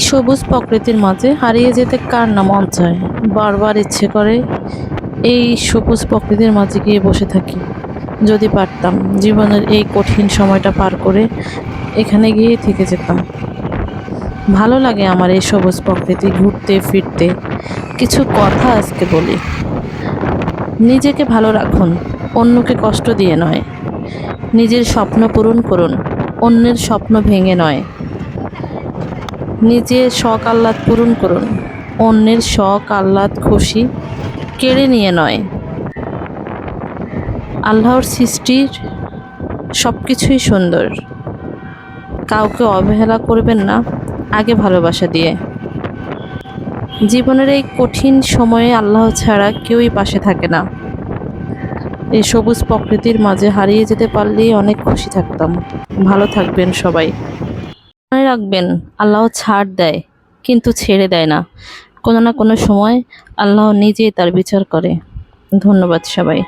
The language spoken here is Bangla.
সবুজ প্রকৃতির মাঝে হারিয়ে যেতে কার না মন চায়। বারবার ইচ্ছে করে এই সবুজ প্রকৃতির মাঝে গিয়ে বসে থাকি। যদি পারতাম জীবনের এই কঠিন সময়টা পার করে এখানে গিয়ে থেকে যেতাম। ভালো লাগে আমার এই সবুজ প্রকৃতি ঘুরতে ফিরতে। কিছু কথা আজকে বলি। নিজেকে ভালো রাখুন, অন্যকে কষ্ট দিয়ে নয়। নিজের স্বপ্ন পূরণ করুন, অন্যের স্বপ্ন ভেঙে নয়। নিজের শখ আহ্লাদ পূরণ করুন, অন্যের শখ আহ্লাদ খুশি কেড়ে নিয়ে নয়। আল্লাহর সৃষ্টির সব কিছুই সুন্দর। কাউকে অবহেলা করবেন না, আগে ভালোবাসা দিয়ে। জীবনের এই কঠিন সময়ে আল্লাহ ছাড়া কেউই পাশে থাকে না। এই সবুজ প্রকৃতির মাঝে হারিয়ে যেতে পারলেই অনেক খুশি থাকতাম। ভালো থাকবেন সবাই। মনে রাখবেন, আল্লাহ ছাড় দেয় কিন্তু ছেড়ে দেয় না। কোনো না কোনো সময় আল্লাহ নিজেই তার বিচার করে। ধন্যবাদ সবাই।